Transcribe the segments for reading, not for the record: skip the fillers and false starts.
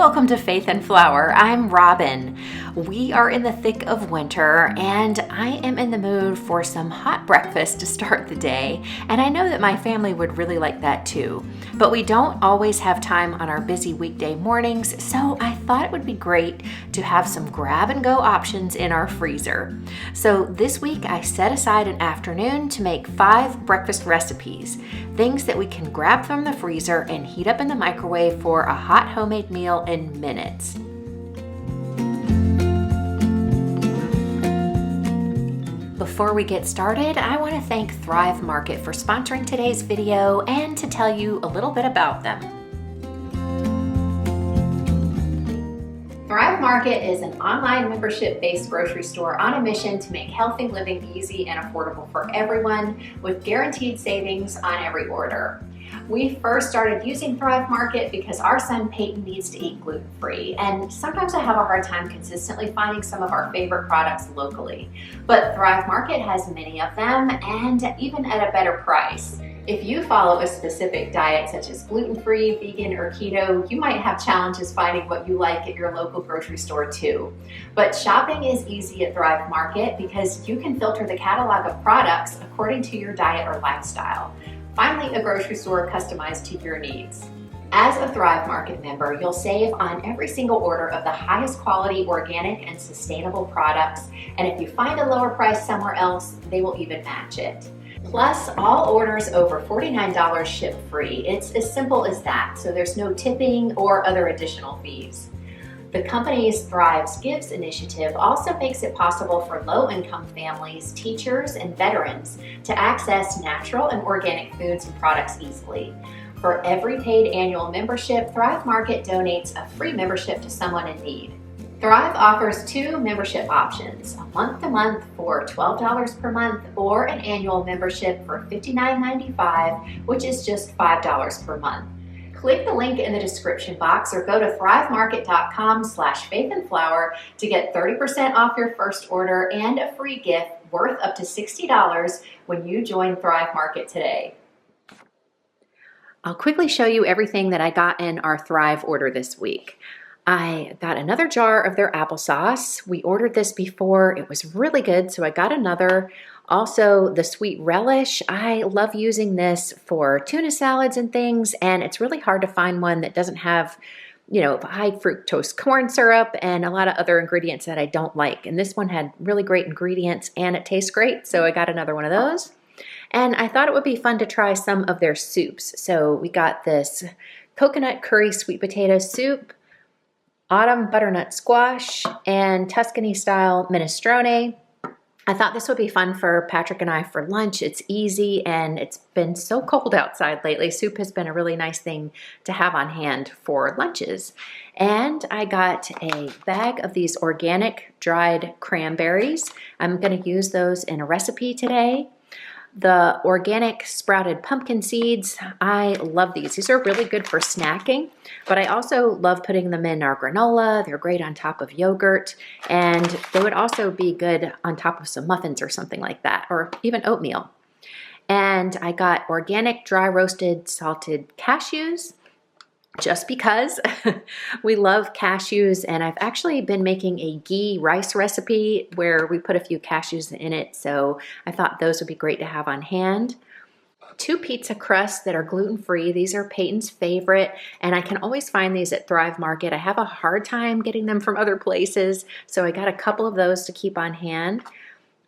welcome to Faith and Flour. I'm Robin. We are in the thick of winter and I am in the mood for some hot breakfast to start the day, and I know that my family would really like that too. But we don't always have time on our busy weekday mornings, so I thought it would be great to have some grab and go options in our freezer. So this week I set aside an afternoon to make 5 breakfast recipes, things that we can grab from the freezer and heat up in the microwave for a hot homemade meal in minutes. Before we get started, I want to thank Thrive Market for sponsoring today's video and to tell you a little bit about them. Thrive Market is an online membership-based grocery store on a mission to make healthy living easy and affordable for everyone with guaranteed savings on every order. We first started using Thrive Market because our son Peyton needs to eat gluten-free, and sometimes I have a hard time consistently finding some of our favorite products locally. But Thrive Market has many of them, and even at a better price. If you follow a specific diet such as gluten-free, vegan, or keto, you might have challenges finding what you like at your local grocery store too. But shopping is easy at Thrive Market because you can filter the catalog of products according to your diet or lifestyle. Finally, a grocery store customized to your needs. As a Thrive Market member, you'll save on every single order of the highest quality organic and sustainable products, and if you find a lower price somewhere else, they will even match it. Plus, all orders over $49 ship free. It's as simple as that, so there's no tipping or other additional fees. The company's Thrive's Gives initiative also makes it possible for low-income families, teachers, and veterans to access natural and organic foods and products easily. For every paid annual membership, Thrive Market donates a free membership to someone in need. Thrive offers 2 membership options, a month-to-month for $12 per month or an annual membership for $59.95, which is just $5 per month. Click the link in the description box or go to thrivemarket.com/faithandflour to get 30% off your first order and a free gift worth up to $60 when you join Thrive Market today. I'll quickly show you everything that I got in our Thrive order this week. I got another jar of their applesauce. We ordered this before. It was really good, so I got another. Also, the sweet relish. I love using this for tuna salads and things, and it's really hard to find one that doesn't have, high fructose corn syrup and a lot of other ingredients that I don't like. And this one had really great ingredients and it tastes great, so I got another one of those. And I thought it would be fun to try some of their soups. So we got this coconut curry sweet potato soup, autumn butternut squash, and Tuscany style minestrone. I thought this would be fun for Patrick and I for lunch. It's easy and it's been so cold outside lately. Soup has been a really nice thing to have on hand for lunches. And I got a bag of these organic dried cranberries. I'm going to use those in a recipe today. The organic sprouted pumpkin seeds, I love these. These are really good for snacking, but I also love putting them in our granola. They're great on top of yogurt, and they would also be good on top of some muffins or something like that, or even oatmeal. And I got organic dry roasted salted cashews, just because we love cashews, and I've actually been making a ghee rice recipe where we put a few cashews in it, so I thought those would be great to have on hand. 2 pizza crusts that are gluten-free. These are Peyton's favorite, and I can always find these at Thrive Market. I have a hard time getting them from other places, so I got a couple of those to keep on hand.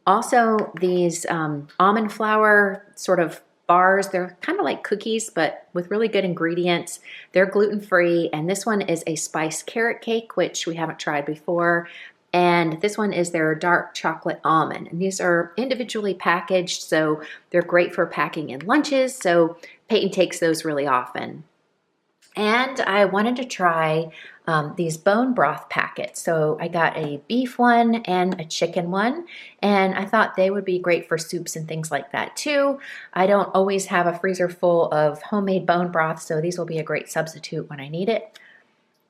Also, these almond flour sort of bars. They're kind of like cookies, but with really good ingredients. They're gluten-free, and this one is a spiced carrot cake, which we haven't tried before. And this one is their dark chocolate almond. And these are individually packaged, so they're great for packing in lunches. So Peyton takes those really often. And I wanted to try these bone broth packets. So I got a beef one and a chicken one, and I thought they would be great for soups and things like that too. I don't always have a freezer full of homemade bone broth, so these will be a great substitute when I need it.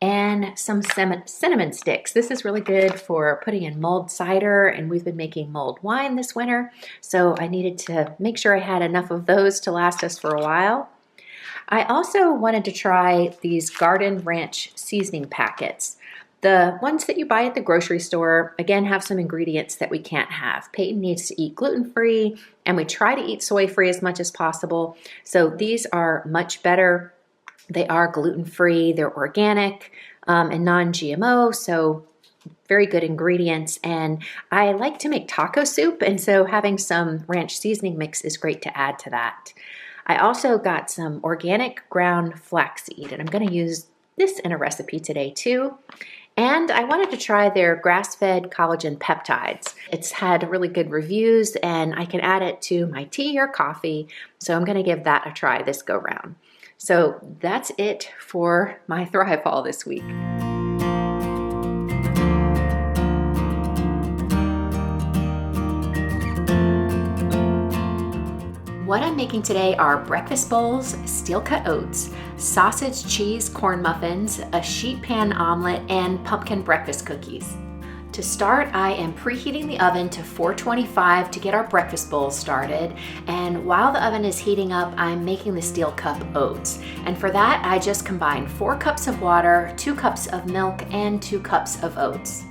And some cinnamon sticks. This is really good for putting in mulled cider, and we've been making mulled wine this winter, so I needed to make sure I had enough of those to last us for a while. I also wanted to try these Garden Ranch seasoning packets. The ones that you buy at the grocery store, again, have some ingredients that we can't have. Peyton needs to eat gluten-free, and we try to eat soy-free as much as possible. So these are much better. They are gluten-free, they're organic, and non-GMO, so very good ingredients. And I like to make taco soup, and so having some ranch seasoning mix is great to add to that. I also got some organic ground flaxseed, and I'm going to use this in a recipe today too. And I wanted to try their grass-fed collagen peptides. It's had really good reviews, and I can add it to my tea or coffee, so I'm going to give that a try this go round. So that's it for my Thrive haul this week. What I'm making today are breakfast bowls, steel cut oats, sausage cheese corn muffins, a sheet pan omelet, and pumpkin breakfast cookies. To start, I am preheating the oven to 425 to get our breakfast bowls started. And while the oven is heating up, I'm making the steel cut oats. And for that, I just combined 4 cups of water, 2 cups of milk, and 2 cups of oats.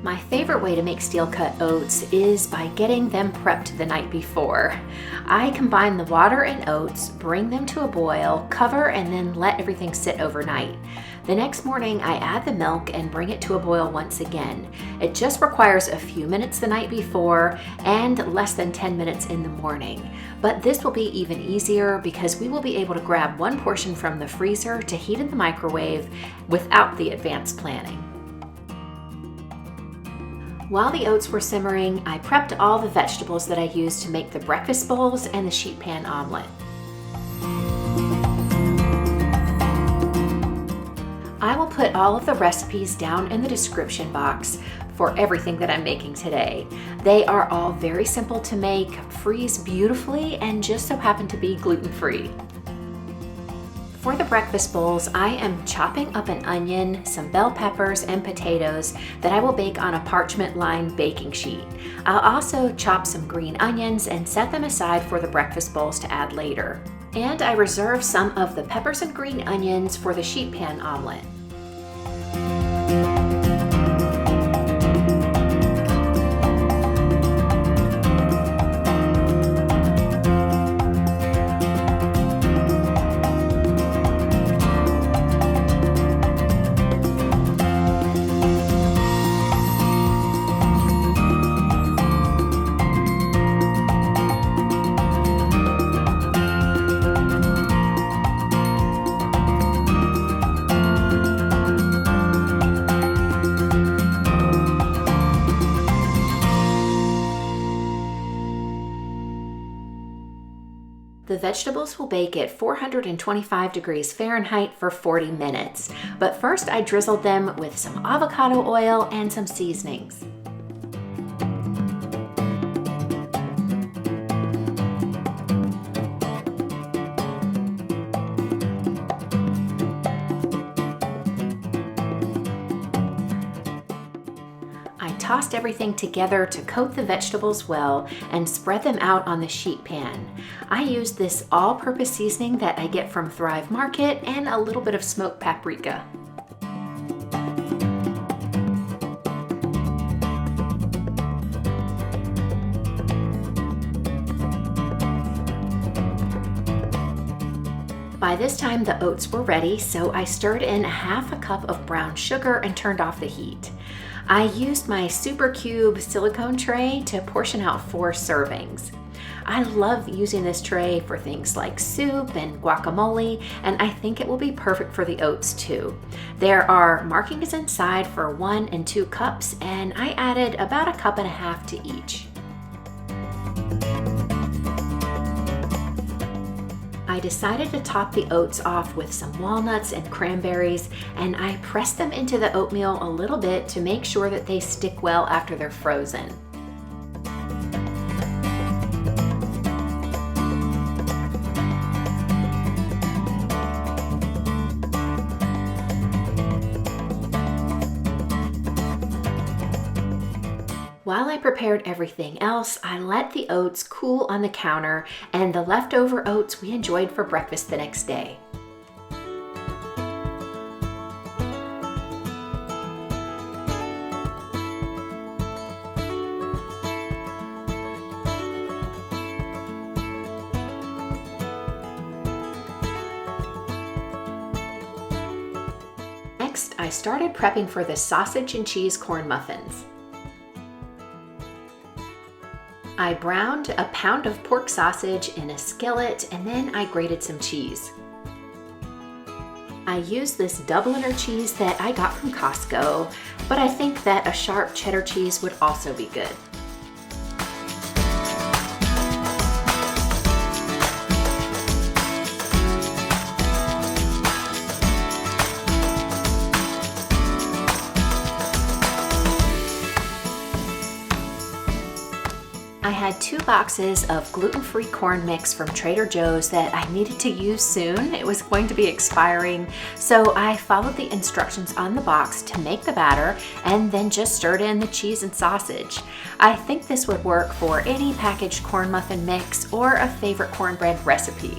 My favorite way to make steel cut oats is by getting them prepped the night before. I combine the water and oats, bring them to a boil, cover, and then let everything sit overnight. The next morning, I add the milk and bring it to a boil once again. It just requires a few minutes the night before and less than 10 minutes in the morning. But this will be even easier because we will be able to grab one portion from the freezer to heat in the microwave without the advanced planning. While the oats were simmering, I prepped all the vegetables that I used to make the breakfast bowls and the sheet pan omelet. I will put all of the recipes down in the description box for everything that I'm making today. They are all very simple to make, freeze beautifully, and just so happen to be gluten-free. For the breakfast bowls, I am chopping up an onion, some bell peppers, and potatoes that I will bake on a parchment-lined baking sheet. I'll also chop some green onions and set them aside for the breakfast bowls to add later. And I reserve some of the peppers and green onions for the sheet pan omelet. The vegetables will bake at 425 degrees Fahrenheit for 40 minutes. But first I drizzled them with some avocado oil and some seasonings. I tossed everything together to coat the vegetables well and spread them out on the sheet pan. I used this all-purpose seasoning that I get from Thrive Market and a little bit of smoked paprika. By this time the oats were ready, so I stirred in half a cup of brown sugar and turned off the heat. I used my Super Cube silicone tray to portion out 4 servings. I love using this tray for things like soup and guacamole, and I think it will be perfect for the oats too. There are markings inside for 1 and 2 cups, and I added about 1.5 cups to each. I decided to top the oats off with some walnuts and cranberries, and I pressed them into the oatmeal a little bit to make sure that they stick well after they're frozen. While I prepared everything else, I let the oats cool on the counter, and the leftover oats we enjoyed for breakfast the next day. Next, I started prepping for the sausage and cheese corn muffins. I browned a pound of pork sausage in a skillet, and then I grated some cheese. I used this Dubliner cheese that I got from Costco, but I think that a sharp cheddar cheese would also be good. I had 2 boxes of gluten-free corn mix from Trader Joe's that I needed to use soon. It was going to be expiring, so I followed the instructions on the box to make the batter and then just stirred in the cheese and sausage. I think this would work for any packaged corn muffin mix or a favorite cornbread recipe.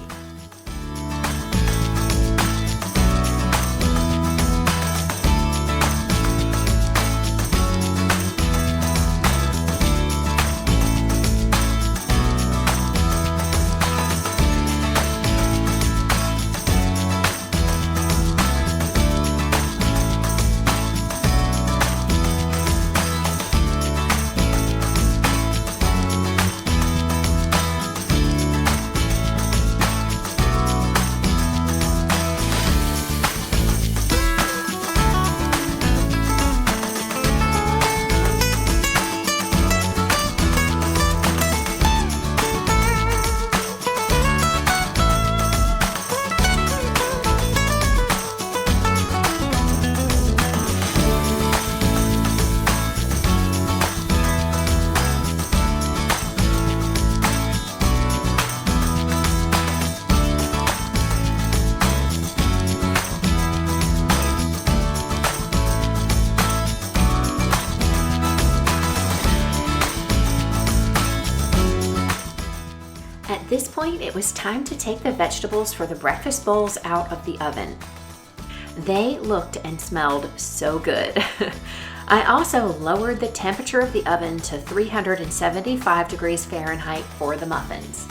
At this point, it was time to take the vegetables for the breakfast bowls out of the oven. They looked and smelled so good. I also lowered the temperature of the oven to 375 degrees Fahrenheit for the muffins.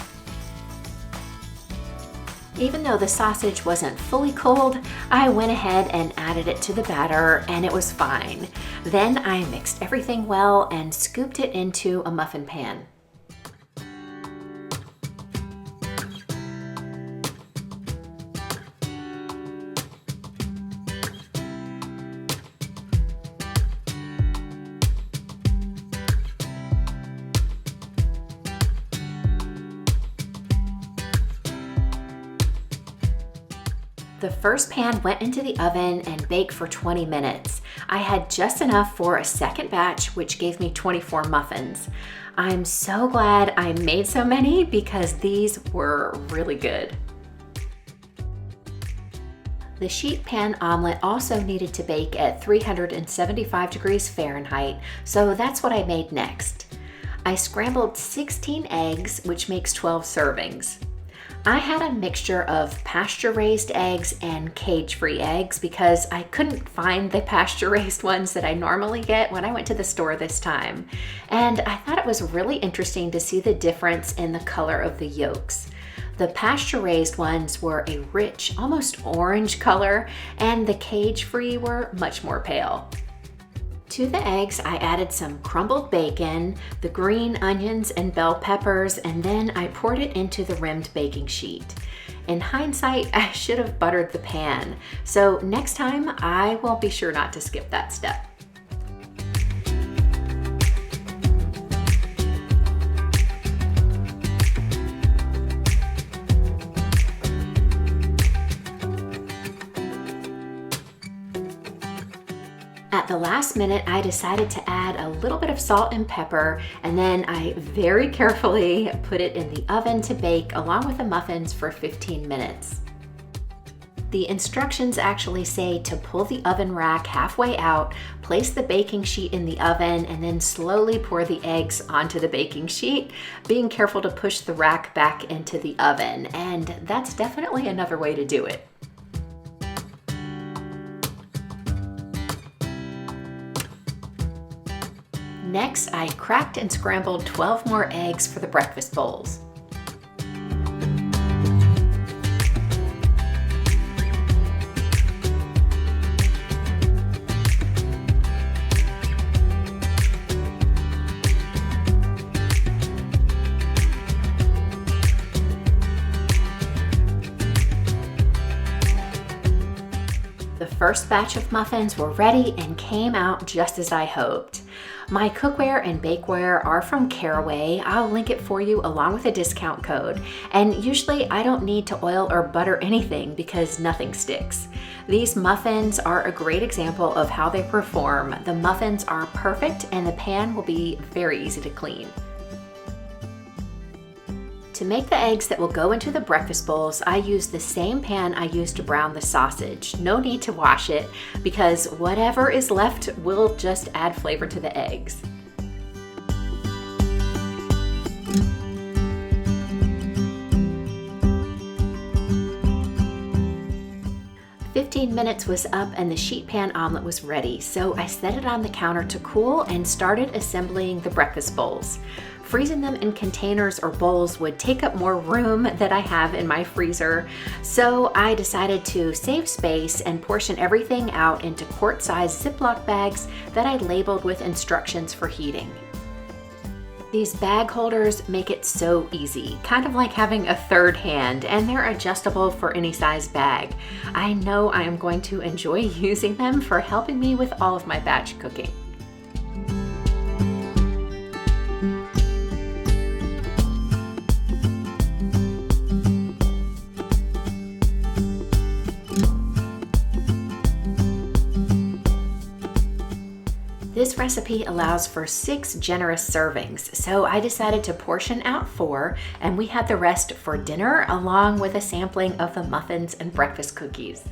Even though the sausage wasn't fully cooled, I went ahead and added it to the batter, and it was fine. Then I mixed everything well and scooped it into a muffin pan. The first pan went into the oven and baked for 20 minutes. I had just enough for a second batch, which gave me 24 muffins. I'm so glad I made so many because these were really good. The sheet pan omelet also needed to bake at 375 degrees Fahrenheit, so that's what I made next. I scrambled 16 eggs, which makes 12 servings. I had a mixture of pasture-raised eggs and cage-free eggs because I couldn't find the pasture-raised ones that I normally get when I went to the store this time. And I thought it was really interesting to see the difference in the color of the yolks. The pasture-raised ones were a rich, almost orange color, and the cage-free were much more pale. To the eggs, I added some crumbled bacon, the green onions and bell peppers, and then I poured it into the rimmed baking sheet. In hindsight, I should have buttered the pan, so next time I will be sure not to skip that step. At the last minute, I decided to add a little bit of salt and pepper, and then I very carefully put it in the oven to bake along with the muffins for 15 minutes. The instructions actually say to pull the oven rack halfway out, place the baking sheet in the oven, and then slowly pour the eggs onto the baking sheet, being careful to push the rack back into the oven, and that's definitely another way to do it. Next, I cracked and scrambled 12 more eggs for the breakfast bowls. first batch of muffins were ready and came out just as I hoped. My cookware and bakeware are from Caraway. I'll link it for you along with a discount code. And usually I don't need to oil or butter anything because nothing sticks. These muffins are a great example of how they perform. The muffins are perfect and the pan will be very easy to clean. To make the eggs that will go into the breakfast bowls, I use the same pan I used to brown the sausage. No need to wash it because whatever is left will just add flavor to the eggs. "15 minutes was up and the sheet pan omelet was ready, so I set it on the counter to cool and started assembling the breakfast bowls. Freezing them in containers or bowls would take up more room that I have in my freezer, so I decided to save space and portion everything out into quart-sized Ziploc bags that I labeled with instructions for heating. These bag holders make it so easy, kind of like having a third hand, and they're adjustable for any size bag. I know I am going to enjoy using them for helping me with all of my batch cooking. This recipe allows for 6 generous servings, so I decided to portion out 4, and we had the rest for dinner along with a sampling of the muffins and breakfast cookies.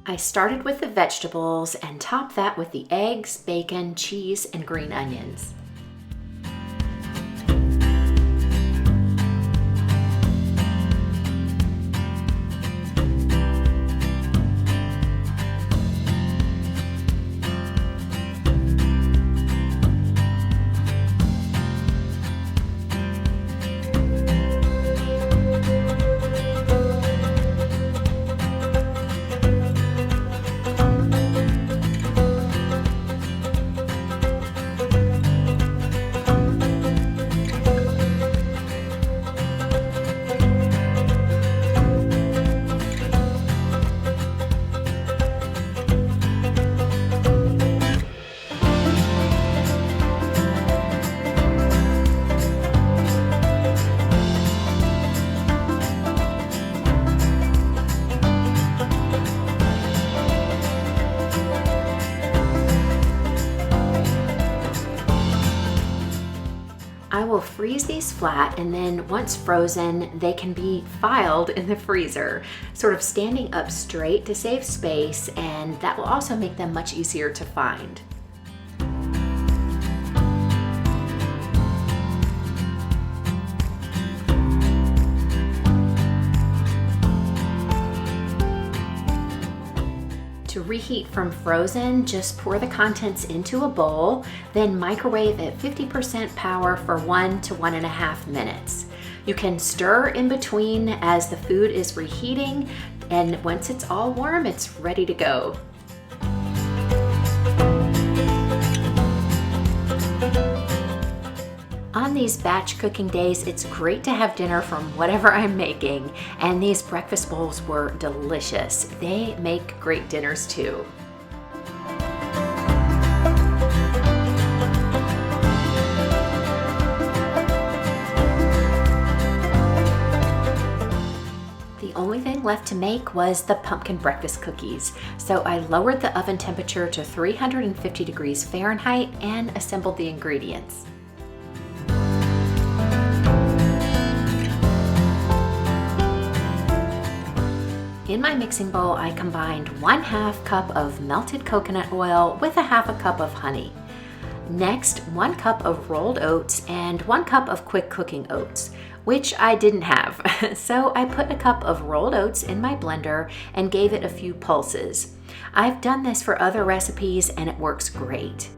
I started with the vegetables and topped that with the eggs, bacon, cheese, and green onions. I will freeze these flat, and then once frozen, they can be filed in the freezer, sort of standing up straight to save space, and that will also make them much easier to find. To reheat from frozen, just pour the contents into a bowl, then microwave at 50% power for 1 to 1.5 minutes. You can stir in between as the food is reheating, and once it's all warm, it's ready to go. On these batch cooking days, it's great to have dinner from whatever I'm making, and these breakfast bowls were delicious. They make great dinners too. The only thing left to make was the pumpkin breakfast cookies, so I lowered the oven temperature to 350 degrees Fahrenheit and assembled the ingredients. In my mixing bowl, I combined 1/2 cup of melted coconut oil with 1/2 cup of honey. Next, 1 cup of rolled oats and 1 cup of quick cooking oats, which I didn't have. So I put a cup of rolled oats in my blender and gave it a few pulses. I've done this for other recipes and it works great.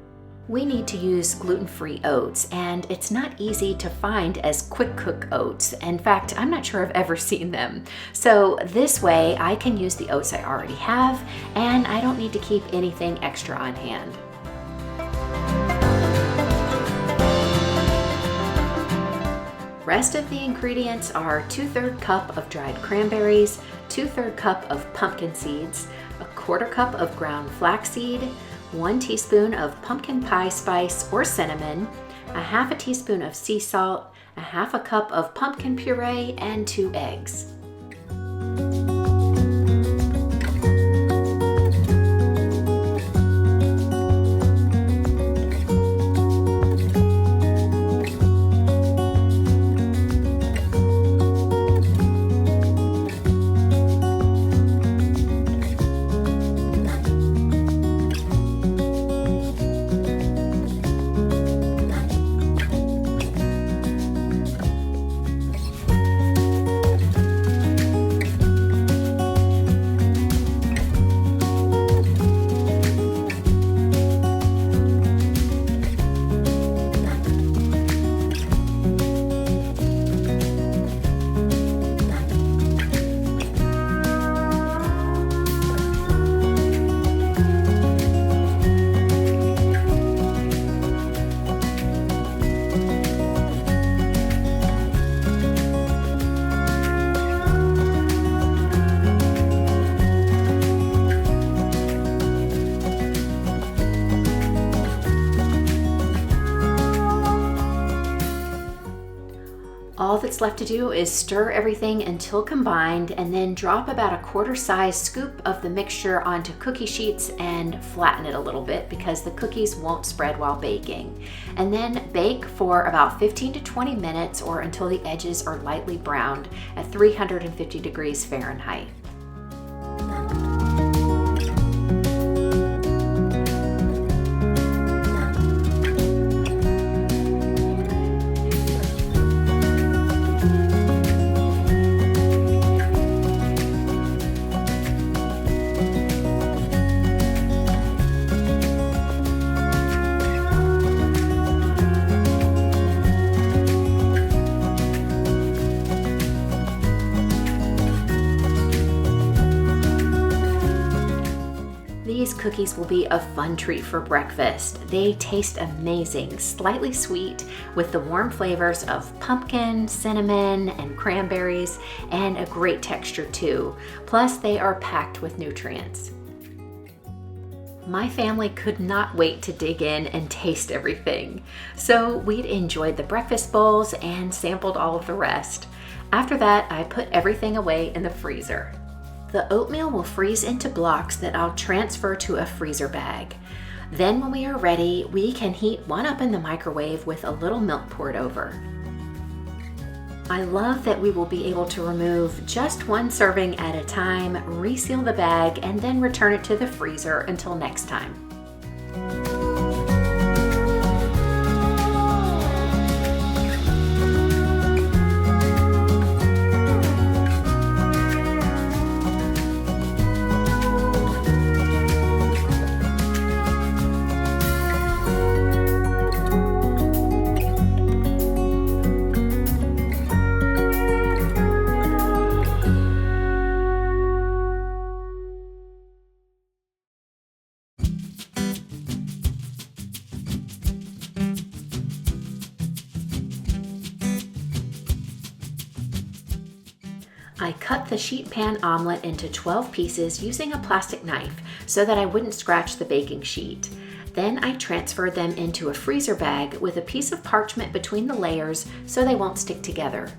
We need to use gluten-free oats, and it's not easy to find as quick cook oats. In fact, I'm not sure I've ever seen them. So this way I can use the oats I already have, and I don't need to keep anything extra on hand. Rest of the ingredients are 2/3 cup of dried cranberries, 2/3 cup of pumpkin seeds, 1/4 cup of ground flaxseed, 1 teaspoon of pumpkin pie spice or cinnamon, a 1/2 teaspoon of sea salt, a 1/2 cup of pumpkin puree, and 2 eggs. All that's left to do is stir everything until combined, and then drop about a 1/4 size scoop of the mixture onto cookie sheets and flatten it a little bit because the cookies won't spread while baking. And then bake for about 15 to 20 minutes or until the edges are lightly browned at 350 degrees Fahrenheit. These cookies will be a fun treat for breakfast. They taste amazing, slightly sweet with the warm flavors of pumpkin, cinnamon, and cranberries, and a great texture too. Plus, they are packed with nutrients. My family could not wait to dig in and taste everything. So we'd enjoyed the breakfast bowls and sampled all of the rest. After that, I put everything away in the freezer. The oatmeal will freeze into blocks that I'll transfer to a freezer bag. Then when we are ready, we can heat one up in the microwave with a little milk poured over. I love that we will be able to remove just 1 serving at a time, reseal the bag, and then return it to the freezer until next time. I cut the sheet pan omelet into 12 pieces using a plastic knife so that I wouldn't scratch the baking sheet. Then I transferred them into a freezer bag with a piece of parchment between the layers so they won't stick together.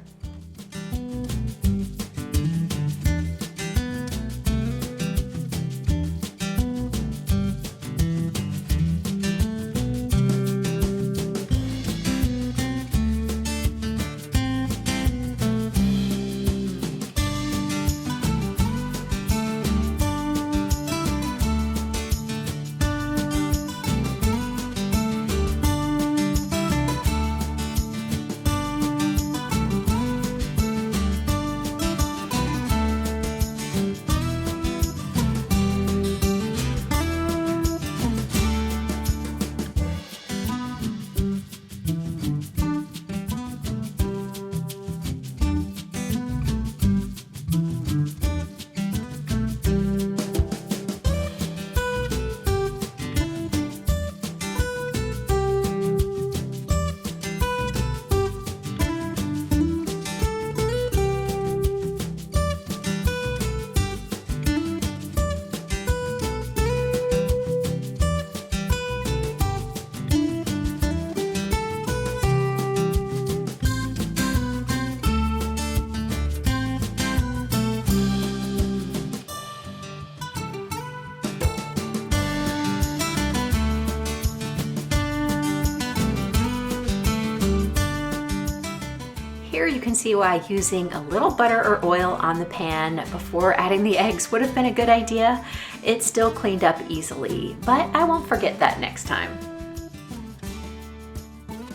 here you can see why using a little butter or oil on the pan before adding the eggs would have been a good idea. It still cleaned up easily, but I won't forget that next time.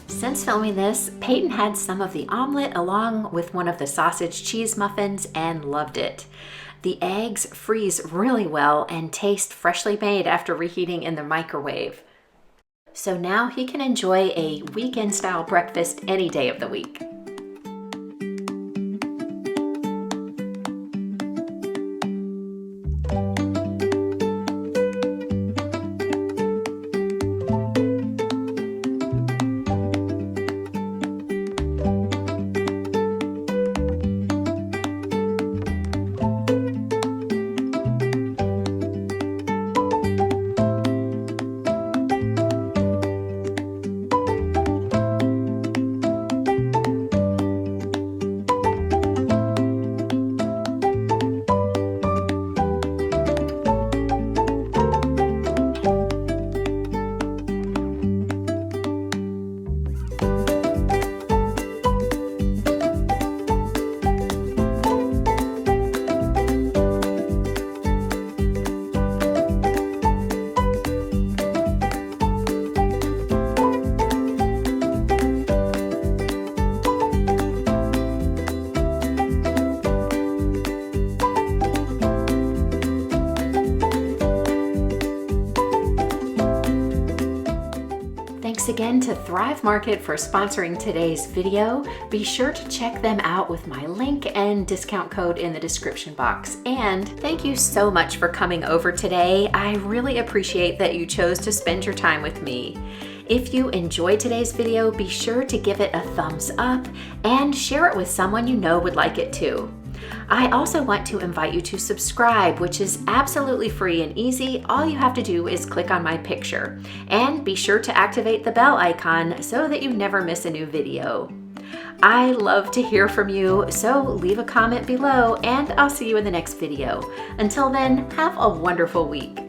Since filming this, Peyton had some of the omelet along with one of the sausage cheese muffins and loved it. The eggs freeze really well and taste freshly made after reheating in the microwave. So now he can enjoy a weekend-style breakfast any day of the week. Thanks again to Thrive Market for sponsoring today's video. Be sure to check them out with my link and discount code in the description box. And thank you so much for coming over today. I really appreciate that you chose to spend your time with me. If you enjoyed today's video, be sure to give it a thumbs up and share it with someone you know would like it too. I also want to invite you to subscribe, which is absolutely free and easy. All you have to do is click on my picture. And be sure to activate the bell icon so that you never miss a new video. I love to hear from you, so leave a comment below and I'll see you in the next video. Until then, have a wonderful week.